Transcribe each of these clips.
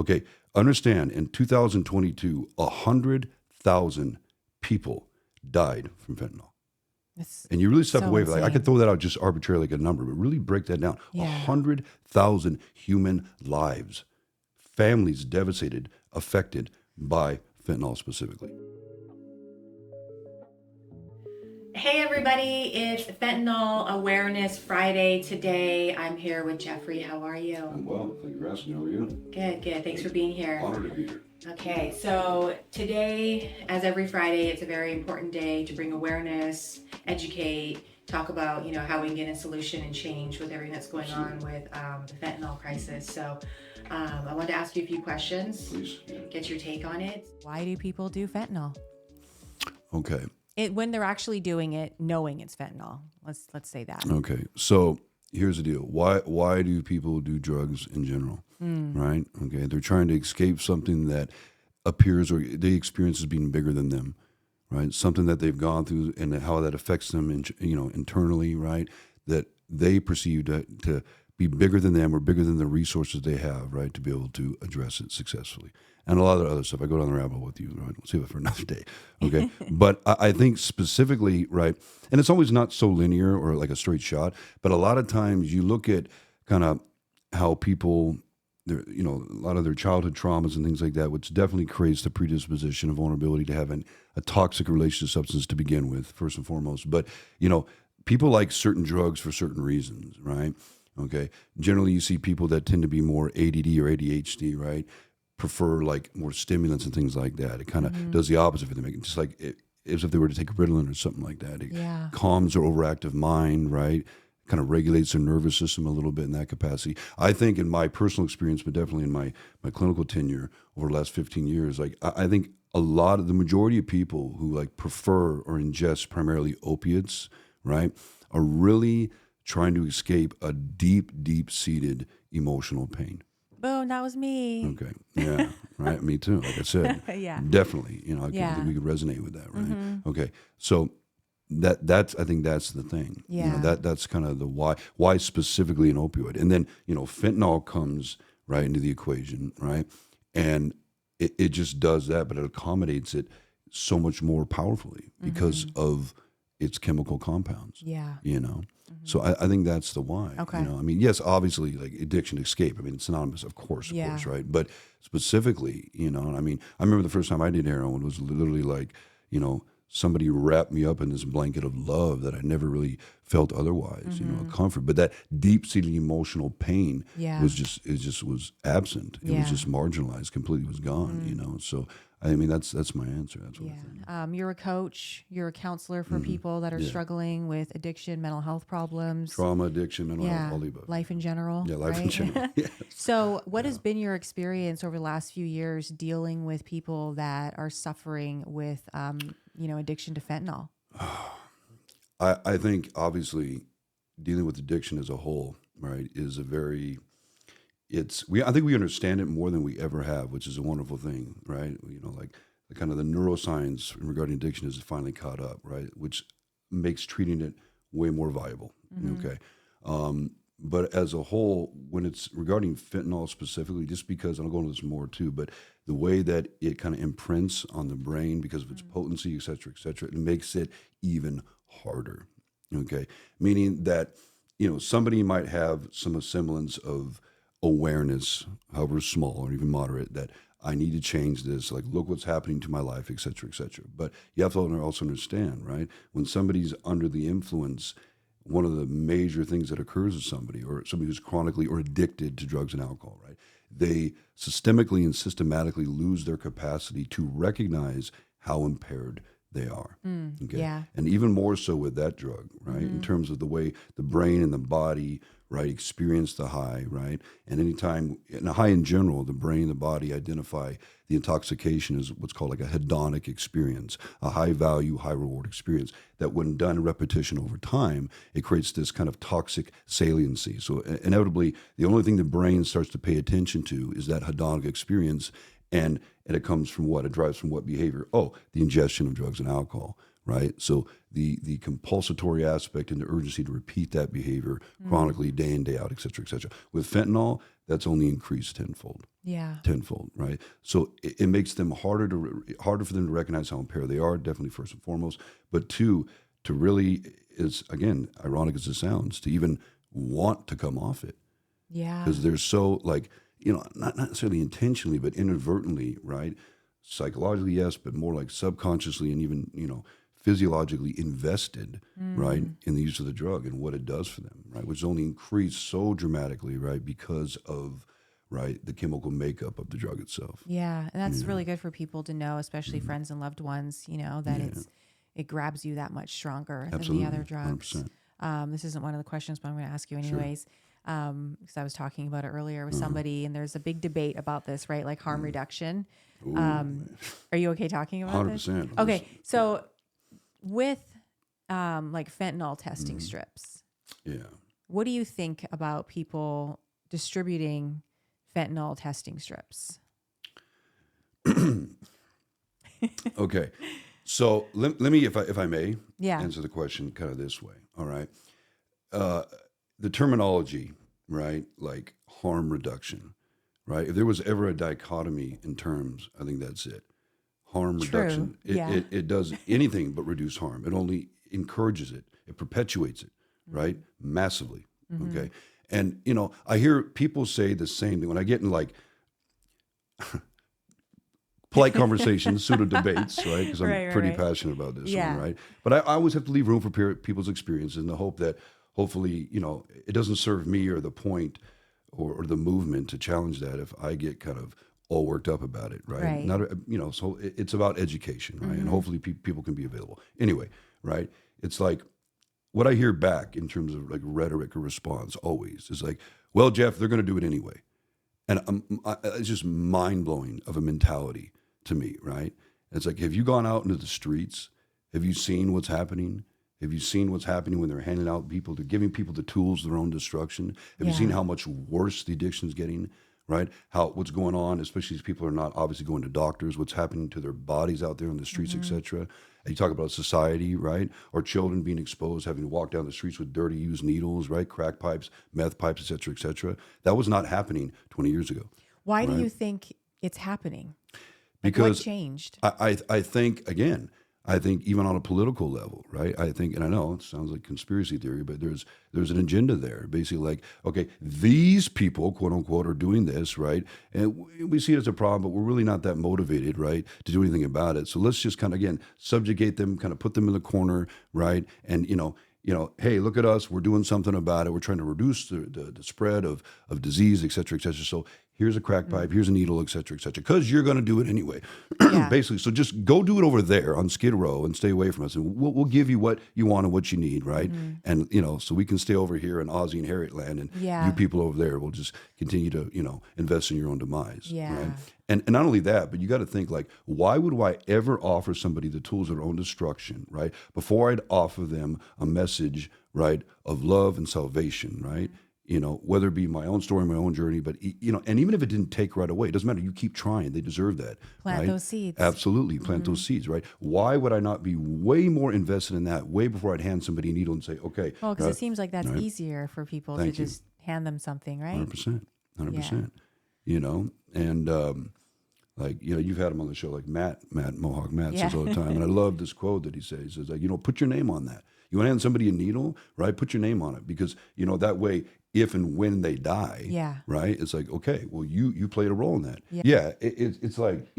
Okay, understand in 2022, 100,000 people died from fentanyl. It's And you really step so away from like I insane. could throw that out just arbitrarily like a number, but really break that down. Yeah. 100,000 human lives, families devastated, affected by fentanyl specifically. Hey everybody, it's Fentanyl Awareness Friday. Today I'm here with Geoffrey. How are you? I'm well. Thank you for asking. How are you? Good. Thanks for being here. Honored to be here. Okay, so today, as every Friday, it's a very important day to bring awareness, educate, talk about, how we can get a solution and change with everything that's going on with the fentanyl crisis. So I wanted to ask you a few questions. Please. Get your take on it. Why do people do fentanyl? Okay. When they're actually doing it, knowing it's fentanyl. Let's say that. Okay. So here's the deal. Why do people do drugs in general? Right? Okay. They're trying to escape something that appears or they experience as being bigger than them. Right? Something that they've gone through and how that affects them internally, right? That they perceive to be bigger than them or bigger than the resources they have, right, to be able to address it successfully. And a lot of other stuff. I go down the rabbit hole with you, right? We'll save it for another day. Okay. But I think specifically, right, and it's always not so linear or like a straight shot, but a lot of times you look at kind of how people, a lot of their childhood traumas and things like that, which definitely creates the predisposition of vulnerability to having a toxic relationship to substance to begin with, first and foremost. But, people like certain drugs for certain reasons, right? Okay. Generally, you see people that tend to be more ADD or ADHD, right? Prefer like more stimulants and things like that. It kind of does the opposite for them. Just like as if they were to take Ritalin or something like that. It calms their overactive mind, right? Kind of regulates their nervous system a little bit in that capacity. I think in my personal experience, but definitely in my clinical tenure over the last 15 years, like I think the majority of people who like prefer or ingest primarily opiates, right, are really trying to escape a deep seated emotional pain. Boom, that was me. Okay. Yeah. Right. Me too. Like I said. Yeah. Definitely. I think we could resonate with that. Right. Okay. So that's I think that's the thing. Yeah. That's kind of the why specifically an opioid. And then, fentanyl comes right into the equation, right? And it just does that, but it accommodates it so much more powerfully because of its chemical compounds. Yeah. So I think that's the why. Okay. Yes, obviously, like addiction, escape. It's synonymous, of course, right? But specifically, I remember the first time I did heroin was literally like, somebody wrapped me up in this blanket of love that I never really felt otherwise, a comfort. But that deep-seated emotional pain was was absent. It was just marginalized, completely was gone, So that's my answer. That's what I think. You're a coach. You're a counselor for people that are struggling with addiction, mental health problems, trauma, addiction, mental health, all the above. life in general. Yeah, life in general. Yes. So, what has been your experience over the last few years dealing with people that are suffering with, addiction to fentanyl? I think obviously dealing with addiction as a whole, right, is I think we understand it more than we ever have, which is a wonderful thing, right? Like the kind of the neuroscience regarding addiction is finally caught up, right? Which makes treating it way more viable. Okay. But as a whole, when it's regarding fentanyl specifically, just because, and I'll go into this more too, but the way that it kind of imprints on the brain because of its potency, et cetera, it makes it even harder. Okay. Meaning that, somebody might have some semblance of awareness, however small or even moderate, that I need to change this. Like, look what's happening to my life, et cetera, et cetera. But you have to also understand, right? When somebody's under the influence, one of the major things that occurs with somebody or somebody who's chronically or addicted to drugs and alcohol, right? They systemically and systematically lose their capacity to recognize how impaired they are. Okay. Yeah. And even more so with that drug, right? In terms of the way the brain and the body, right, experience the high, right? And anytime, in a high in general, the brain and the body identify the intoxication as what's called like a hedonic experience, a high value, high reward experience that when done in repetition over time, it creates this kind of toxic saliency. So inevitably, the only thing the brain starts to pay attention to is that hedonic experience. And it comes from what? It drives from what behavior? Oh, the ingestion of drugs and alcohol, right? So the compulsory aspect and the urgency to repeat that behavior chronically, day in, day out, et cetera, et cetera. With fentanyl, that's only increased tenfold. Yeah. Tenfold, right? So it makes them harder for them to recognize how impaired they are, definitely first and foremost. But two, to really is, again, ironic as it sounds, to even want to come off it. Yeah. Because they're so not necessarily intentionally, but inadvertently, right? Psychologically, yes, but more like subconsciously and even, physiologically invested, right, in the use of the drug and what it does for them, right? Which only increased so dramatically, right, because of, right, the chemical makeup of the drug itself. Yeah. And that's really good for people to know, especially friends and loved ones, that it grabs you that much stronger than the other drugs. 100%. This isn't one of the questions, but I'm going to ask you anyways. Because I was talking about it earlier with somebody, and there's a big debate about this, right? Like harm reduction. Are you okay talking about 100%. this? Okay. So with like fentanyl testing strips, Yeah. what do you think about people distributing fentanyl testing strips? Okay. So let me, if I may, Yeah. answer the question kind of this way. All right. The terminology, right? Like harm reduction, right? If there was ever a dichotomy in terms, I think that's it. Harm True. reduction. It does anything but reduce harm. It only encourages it. It perpetuates it, right? Massively. Okay. And, I hear people say the same thing when I get in like polite conversations, pseudo debates, right? Because I'm pretty passionate about this one, right? But I always have to leave room for people's experiences in the hope that hopefully, it doesn't serve me or the point or the movement to challenge that if I get kind of all worked up about it, right? Not, so it's about education, right? And hopefully people can be available. Anyway, right? It's like what I hear back in terms of like rhetoric or response always is like, well, Jeff, they're going to do it anyway. And it's just mind-blowing of a mentality to me, right? It's like, have you gone out into the streets? Have you seen what's happening? Have you seen what's happening when they're handing out people, they're giving people the tools to their own destruction? Have you seen how much worse the addiction is getting, right? What's going on, especially as people are not obviously going to doctors, what's happening to their bodies out there in the streets, et cetera. And you talk about society, right? Or children being exposed, having to walk down the streets with dirty used needles, right? Crack pipes, meth pipes, et cetera, et cetera. That was not happening 20 years ago. Why do you think it's happening? Because what changed? I think, again, I think even on a political level, right? I think, and I know it sounds like conspiracy theory, but there's an agenda there. Basically like, okay, these people, quote unquote, are doing this, right? And we see it as a problem, but we're really not that motivated, right, to do anything about it. So let's just kind of, again, subjugate them, kind of put them in the corner, right? And, hey, look at us, we're doing something about it. We're trying to reduce the spread of disease, et cetera, et cetera. So here's a crack pipe, here's a needle, et cetera, because you're going to do it anyway. Basically, so just go do it over there on Skid Row and stay away from us. And we'll give you what you want and what you need, right? And, so we can stay over here in Aussie and Harriet land, and you people over there will just continue to, invest in your own demise, right? And not only that, but you got to think like, why would I ever offer somebody the tools of their own destruction, right? Before I'd offer them a message, right, of love and salvation, right? Whether it be my own story, my own journey, but, and even if it didn't take right away, it doesn't matter. You keep trying. They deserve that. Plant right? those seeds. Absolutely. Plant those seeds, right? Why would I not be way more invested in that way before I'd hand somebody a needle and say, okay. Well, because it seems like that's easier for people to just hand them something, right? 100%. 100%. And like, you've had him on the show, like Mohawk Matt says all the time. And I love this quote that he says. He says, like, put your name on that. You want to hand somebody a needle, right? Put your name on it because, that way, if and when they die, right? It's like, okay, well, you played a role in that. It's like,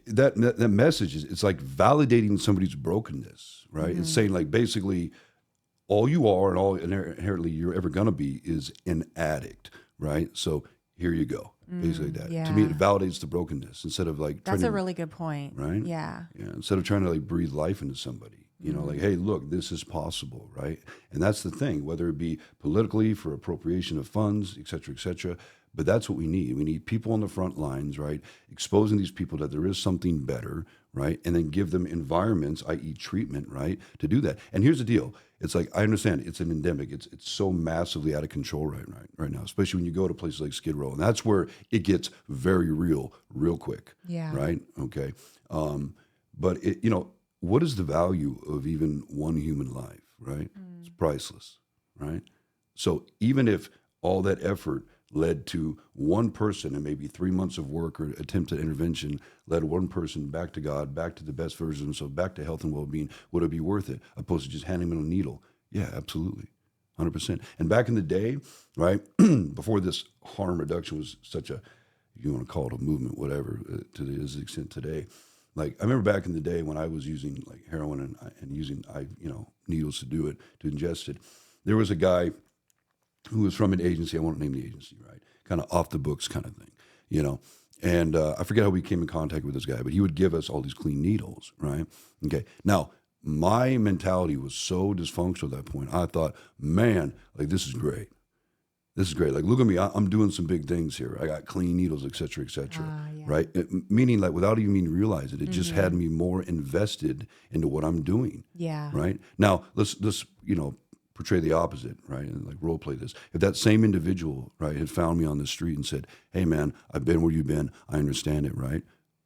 that message is, it's like validating somebody's brokenness, right? It's saying like, basically, all you are and all inherently you're ever going to be is an addict, right? So here you go. Basically that. To me, it validates the brokenness instead of like that's a really good point. Right? Yeah. Instead of trying to like breathe life into somebody. Like, hey, look, this is possible, right? And that's the thing, whether it be politically for appropriation of funds, et cetera, but that's what we need. We need people on the front lines, right? Exposing these people that there is something better, right? And then give them environments, i.e. treatment, right? To do that. And here's the deal. It's like, I understand it's an endemic. It's so massively out of control right now, especially when you go to places like Skid Row. And that's where it gets very real quick. Yeah. Right? Okay. But what is the value of even one human life, right? It's priceless, right? So even if all that effort led to one person, and maybe 3 months of work or attempted intervention led one person back to God, back to the best version, so back to health and well-being, would it be worth it, opposed to just handing them a needle? Yeah, absolutely. 100%. And back in the day, right, before this harm reduction was such a, you want to call it a movement, whatever, to the extent today. Like, I remember back in the day when I was using like heroin and using needles to do it, to ingest it. There was a guy who was from an agency. I won't name the agency, right? Kind of off the books kind of thing, And I forget how we came in contact with this guy, but he would give us all these clean needles, right? Okay. Now, my mentality was so dysfunctional at that point. I thought, man, like, this is great. This is great. Like, look at me. I'm doing some big things here. I got clean needles, et cetera, Yeah. right? Meaning, like, without even meaning to realize it, it just had me more invested into what I'm doing. Yeah. Right? Now, let's portray the opposite, right? And like role play this. If that same individual, right, had found me on the street and said, hey, man, I've been where you've been. I understand it, right?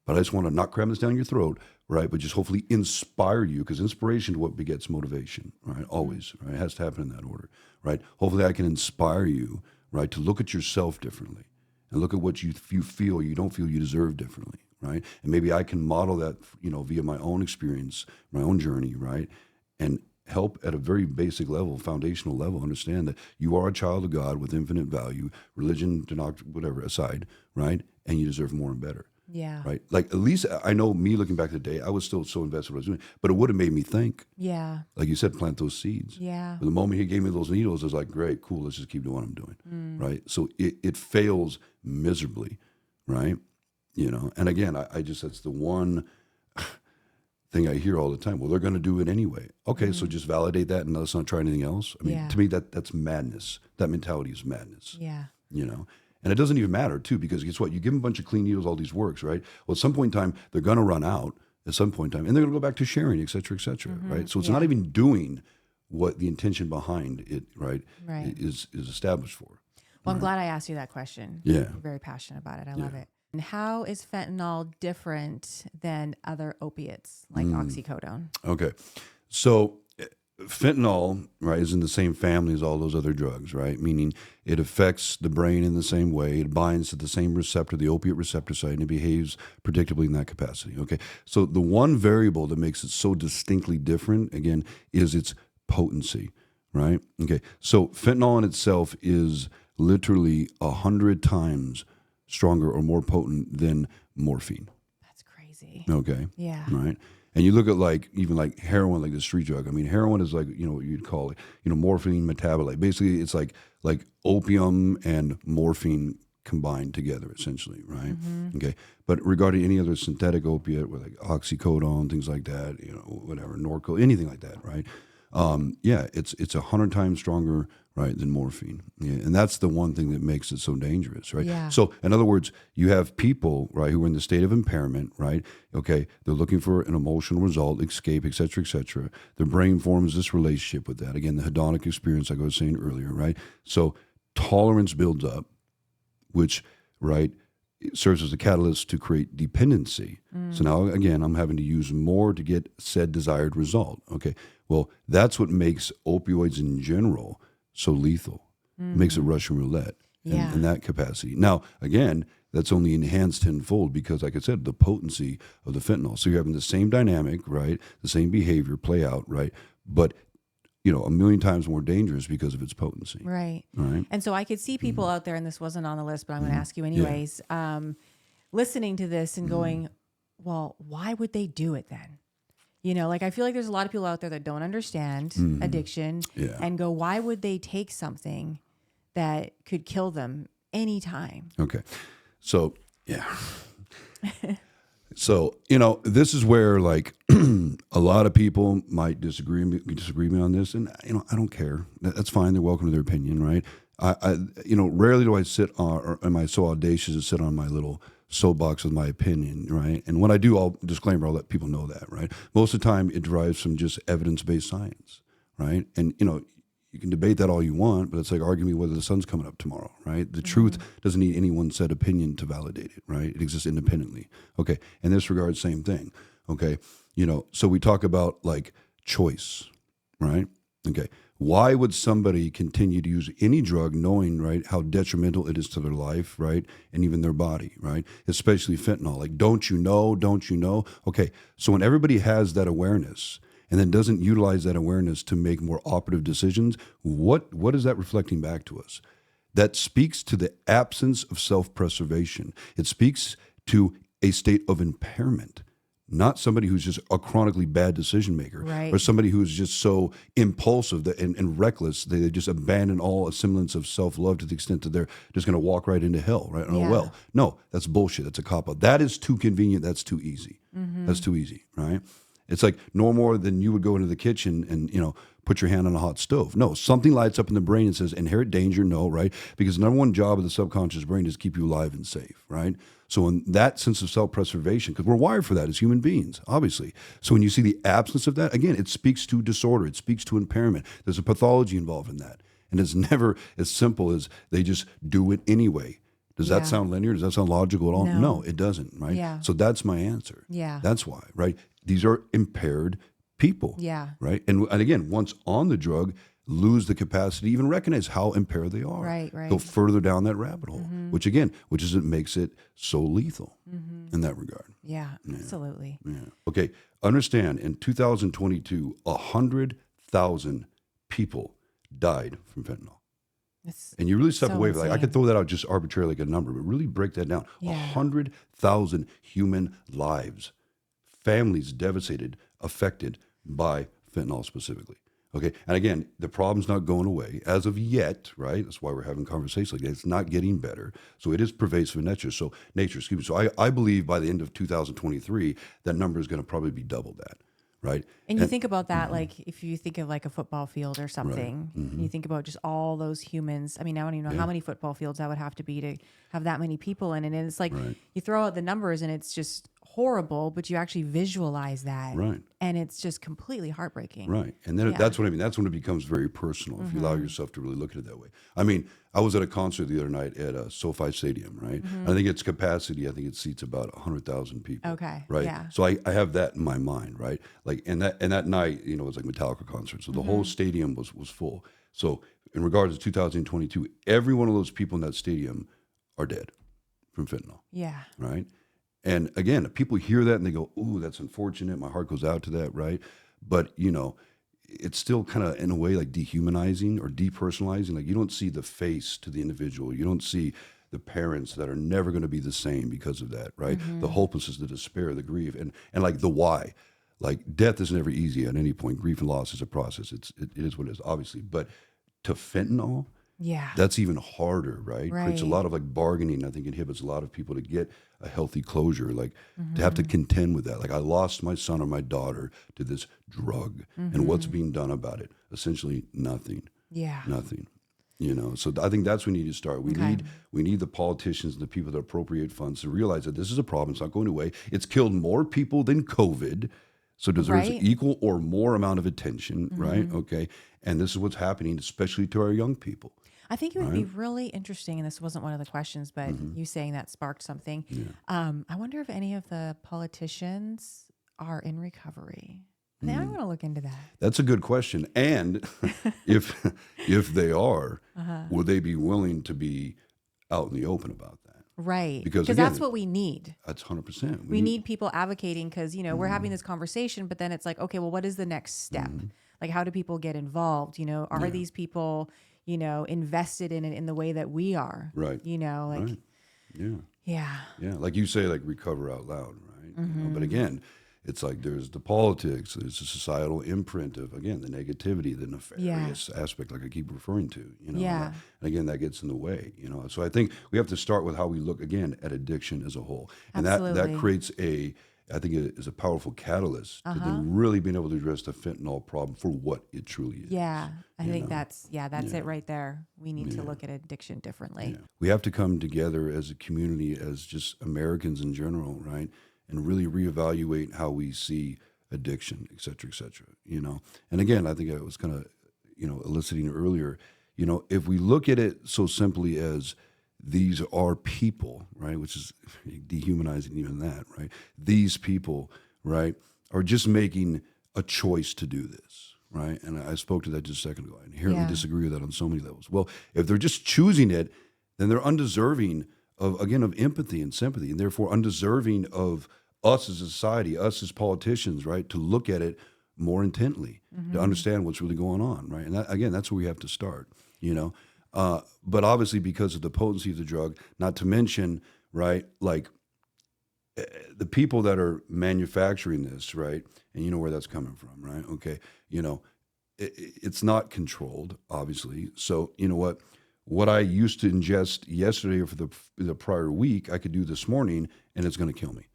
But I just want to not cram this down your throat, right? But just hopefully inspire you, because inspiration is what begets motivation, right? Always, right? It has to happen in that order, right? Hopefully I can inspire you, right, to look at yourself differently and look at what you feel, you don't feel you deserve differently, right? And maybe I can model that, via my own experience, my own journey, right? And help at a very basic level, foundational level, understand that you are a child of God with infinite value, religion, whatever aside, right? And you deserve more and better. Yeah. Right. Like, at least I know, me looking back at the day, I was still so invested in what I was doing, but it would have made me think. Yeah. Like you said, plant those seeds. Yeah. But the moment he gave me those needles, I was like, great, cool, let's just keep doing what I'm doing. Right. So it fails miserably. Right. And again, I just, that's the one thing I hear all the time. Well, they're going to do it anyway. Okay. So just validate that and let's not try anything else. I mean, to me, that's madness. That mentality is madness. Yeah. And it doesn't even matter, too, because guess what? You give them a bunch of clean needles, all these works, right? Well, at some point in time, they're going to run out at some point in time, and they're going to go back to sharing, et cetera, right? So it's not even doing what the intention behind it, right. Is established for. Well, I'm glad I asked you that question. Yeah. You're very passionate about it. I love it. And how is fentanyl different than other opiates like oxycodone? Okay. So fentanyl, right, is in the same family as all those other drugs, right? Meaning it affects the brain in the same way. It binds to the same receptor, the opiate receptor site, and it behaves predictably in that capacity, okay? So the one variable that makes it so distinctly different, again, is its potency, right? Okay, so fentanyl in itself is literally 100 times stronger or more potent than morphine. That's crazy. Okay. Yeah. Right. And you look at even heroin, like the street drug. I mean, heroin is like, what you'd call it, morphine metabolite. Basically, it's like opium and morphine combined together, essentially, right? Okay. But regarding any other synthetic opiate, with like oxycodone, things like that, whatever, Norco, anything like that, right? It's 100 times stronger, right, than morphine. Yeah, and that's the one thing that makes it so dangerous, right? Yeah. So, in other words, you have people, right, who are in the state of impairment, right? Okay, they're looking for an emotional result, escape, et cetera, et cetera. Their brain forms this relationship with that. Again, the hedonic experience, like I was saying earlier, right? So, tolerance builds up, which, right, serves as a catalyst to create dependency. So now, again, I'm having to use more to get said desired result. Okay, well, that's what makes opioids in general so lethal. It makes it Russian roulette in that capacity. Now, again, that's only enhanced tenfold because, like I said, the potency of the fentanyl. So you're having the same dynamic, right? The same behavior play out, right? But, 1,000,000 times more dangerous because of its potency. Right. Right. And so I could see people out there, and this wasn't on the list, but I'm going to ask you anyways, listening to this and going, well, why would they do it then? I feel like there's a lot of people out there that don't understand addiction and go, why would they take something that could kill them anytime? Okay. So, yeah. So, this is where a lot of people might disagree with me on this, and I don't care. That's fine. They're welcome to their opinion, right? I rarely do I sit on, or am I so audacious to sit on my little soapbox with my opinion, right? And when I do, I'll disclaimer, I'll let people know that, right? Most of the time, it derives from just evidence-based science, right? And you can debate that all you want, but it's like arguing whether the sun's coming up tomorrow, right? The truth doesn't need any one set opinion to validate it, right? It exists independently. Okay. In this regard, same thing. Okay. So we talk about choice, right? Okay. Why would somebody continue to use any drug knowing, right, how detrimental it is to their life, right, and even their body, right? Especially fentanyl. Like, don't you know? Don't you know? Okay. So when everybody has that awareness and then doesn't utilize that awareness to make more operative decisions, what is that reflecting back to us? That speaks to the absence of self-preservation. It speaks to a state of impairment, not somebody who's just a chronically bad decision maker, Right. or somebody who's just so impulsive and reckless they just abandon all semblance of self-love to the extent that they're just going to walk right into hell, right? Oh, Yeah. well, no, that's bullshit. That's a cop-out. That is too convenient. That's too easy. That's too easy, right? It's like no more than you would go into the kitchen and, put your hand on a hot stove. No, something lights up in the brain and says inherent danger, no, right? Because the number one job of the subconscious brain is keep you alive and safe, right? So in that sense of self-preservation, because we're wired for that as human beings, obviously. So when you see the absence of that, again, it speaks to disorder. It speaks to impairment. There's a pathology involved in that. And it's never as simple as they just do it anyway. Does Yeah. that sound linear? Does that sound logical at all? No. No, it doesn't, right? Yeah. So that's my answer. Yeah. That's why, right? These are impaired people, Yeah. right? And again, once on the drug, lose the capacity to even recognize how impaired they are. Right, right. Go further down that rabbit hole, which is it makes it so lethal in that regard. Yeah, absolutely. Yeah. Okay. Understand, in 2022, 100,000 people died from fentanyl. It's And you really step so away from, like, I insane. could throw that out just arbitrarily like a number, but really break that down. Yeah. 100,000 human lives, families devastated, affected by fentanyl specifically. Okay. And again, the problem's not going away as of yet, right? That's why we're having conversations like that. It's not getting better. So it is pervasive in nature. So I believe by the end of 2023, that number is going to probably be double that. Right. And you think about that, like if you think of like a football field or something, Mm-hmm. and you think about just all those humans. I mean, I don't even know how many football fields that would have to be to have that many people in it. And it's like you throw out the numbers and it's just horrible, but you actually visualize that. Right. And it's just completely heartbreaking. Right. And then that's what I mean. That's when it becomes very personal if you allow yourself to really look at it that way. I mean, I was at a concert the other night at SoFi Stadium, right? I think its capacity, I think it seats about 100,000 people. Okay. Right. Yeah. So I have that in my mind, right? Like, and that night, it was like Metallica concert. So the whole stadium was full. So in regards to 2022, every one of those people in that stadium are dead from fentanyl. Yeah. Right. And again, people hear that and they go, ooh, that's unfortunate. My heart goes out to that, right? But, it's still kind of in a way like dehumanizing or depersonalizing. Like you don't see the face to the individual. You don't see the parents that are never going to be the same because of that, right? The hopelessness, the despair, the grief, and like the why. Like death is never easy at any point. Grief and loss is a process. It is what it is, obviously. But to fentanyl, Yeah. that's even harder, right? Creates a Right. lot of like bargaining. I think inhibits a lot of people to get a healthy closure, like to have to contend with that. Like I lost my son or my daughter to this drug, and what's being done about it? Essentially nothing. Yeah. Nothing. So I think that's when we need to start. We need the politicians and the people that appropriate funds to realize that this is a problem. It's not going away. It's killed more people than COVID, so deserves Right. equal or more amount of attention, right? Okay, and this is what's happening, especially to our young people. I think it would be really interesting, and this wasn't one of the questions, but you saying that sparked something. I wonder if any of the politicians are in recovery. Now I want to look into that. That's a good question. And if they are, would they be willing to be out in the open about that? Right. Because, that's again, what we need. That's 100%. We need people advocating because, we're having this conversation, but then it's like, okay, well, what is the next step? Like, how do people get involved? Are these people, invested in it in the way that we are? Right. Like, Yeah. yeah. Like you say, like recover out loud, right? But again, it's like there's the politics, there's the societal imprint of, again, the negativity, the nefarious aspect, like I keep referring to, Yeah. And again, that gets in the way, So I think we have to start with how we look, again, at addiction as a whole. And that Absolutely. creates I think it is a powerful catalyst to then really being able to address the fentanyl problem for what it truly is. Yeah. I think that's it right there. We need to look at addiction differently. Yeah. We have to come together as a community, as just Americans in general, right? And really reevaluate how we see addiction, et cetera, And again, I think I was kind of, eliciting earlier, if we look at it so simply as these are people, right? Which is dehumanizing even that, right? These people, right, are just making a choice to do this, right? And I spoke to that just a second ago. I inherently Yeah. disagree with that on so many levels. Well, if they're just choosing it, then they're undeserving of empathy and sympathy, and therefore undeserving of us as a society, us as politicians, right, to look at it more intently, to understand what's really going on, right? And that, again, that's where we have to start, you know. But obviously, because of the potency of the drug, not to mention, right, like the people that are manufacturing this, right, and you know where that's coming from, right? Okay, you know, it's not controlled, obviously. So you know what I used to ingest yesterday or for the prior week, I could do this morning, and it's going to kill me.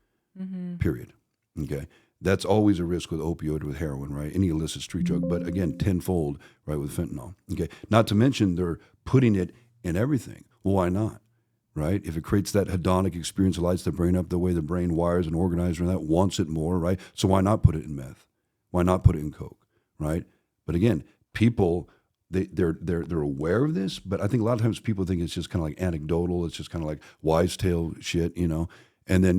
Period. Okay, that's always a risk with opioid, with heroin, right? Any illicit street drug, but again, tenfold, right, with fentanyl. Okay, not to mention they're putting it in everything. Well, why not? Right? If it creates that hedonic experience, it lights the brain up the way the brain wires and organizes around that, wants it more, right? So why not put it in meth? Why not put it in coke, right? But again, people they're aware of this, but I think a lot of times people think it's just kind of like anecdotal. It's just kind of like wise tale shit, you know. And then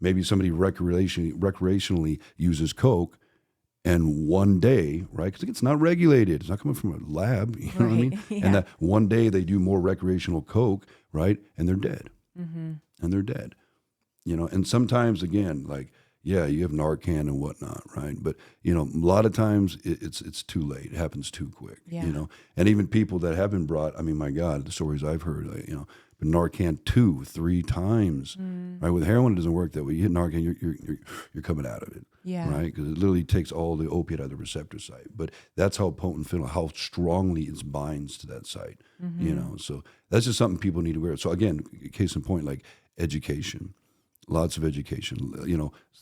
maybe somebody recreationally uses coke, and one day, right? Because it's not regulated. It's not coming from a lab. You know what I mean? Yeah. And that one day they do more recreational coke, right? And they're dead. And they're dead. And sometimes, again, like, yeah, you have Narcan and whatnot, right? But, a lot of times it's too late. It happens too quick, Yeah. And even people that have been brought, I mean, my God, the stories I've heard, like, but Narcan 2-3 times, right? With heroin, it doesn't work that way. You hit Narcan, you're coming out of it, Yeah. right? Because it literally takes all the opiate out of the receptor site. But that's how potent fentanyl, how strongly it binds to that site, So that's just something people need to aware of. So again, case in point, like education, lots of education,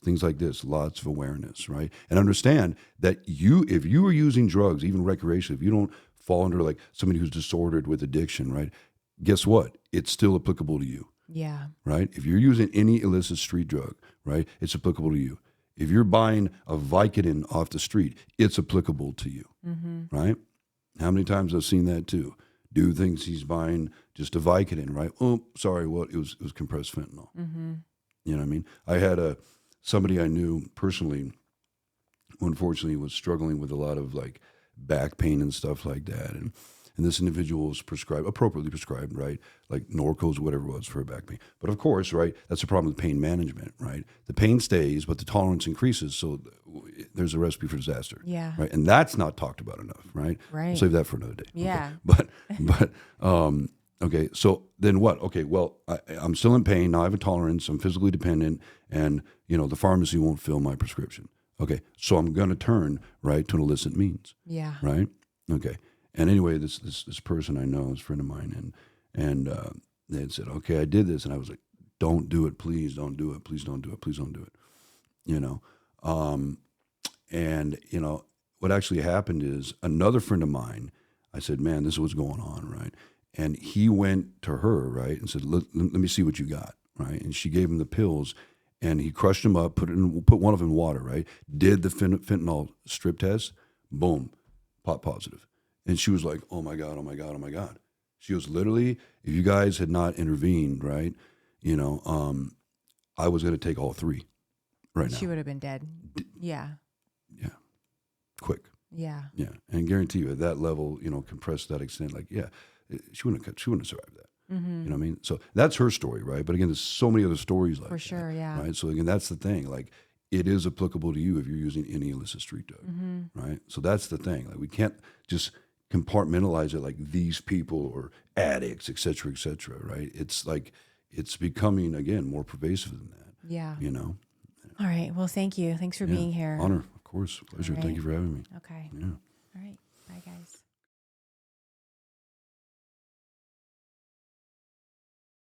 things like this, lots of awareness, right? And understand that if you are using drugs, even recreationally, if you don't fall under like somebody who's disordered with addiction, right? Guess what? It's still applicable to you. Yeah. Right? If you're using any illicit street drug, right, it's applicable to you. If you're buying a Vicodin off the street, it's applicable to you. Right? How many times I've seen that too? Dude thinks he's buying just a Vicodin, right? Oh, sorry, it was compressed fentanyl. You know what I mean? I had somebody I knew personally who unfortunately was struggling with a lot of like back pain and stuff like that. And this individual was appropriately prescribed, right? Like Norcos, whatever it was for a back pain. But of course, right, that's the problem with pain management, right? The pain stays, but the tolerance increases. So there's a recipe for disaster. Yeah. Right. And that's not talked about enough, right? Right. We'll save that for another day. Yeah. Okay? But okay. So then what? Okay. Well, I'm still in pain. Now I have a tolerance. I'm physically dependent, and the pharmacy won't fill my prescription. Okay. So I'm going to turn right to an illicit means. Yeah. Right. Okay. And anyway, this person I know is a friend of mine, and they had said, okay, I did this, and I was like, don't do it, please don't do it, please don't do it, please don't do it, and what actually happened is another friend of mine, I said, man, this is what's going on, right? And he went to her, right, and said, let me see what you got, right? And she gave him the pills, and he crushed them up, put one of them in water, right? Did the fentanyl strip test, boom, pot positive. And she was like, oh my God, oh my God, oh my God. She was literally, if you guys had not intervened, right, I was going to take all 3 right now. She would have been dead. Yeah. Yeah. Quick. Yeah. Yeah. And guarantee you at that level, compressed to that extent, like, yeah, she wouldn't have survived that. You know what I mean? So that's her story, right? But again, there's so many other stories like For sure, yeah. Right? So again, that's the thing. Like, it is applicable to you if you're using any illicit street drug, right? So that's the thing. Like, we can't just compartmentalize it like these people or addicts, et cetera, right? It's like, it's becoming, again, more pervasive than that. Yeah. Yeah. All right. Well, thank you. Thanks for being here. Honor, of course. Pleasure. All right. Thank you for having me. Okay. Yeah. All right. Bye, guys.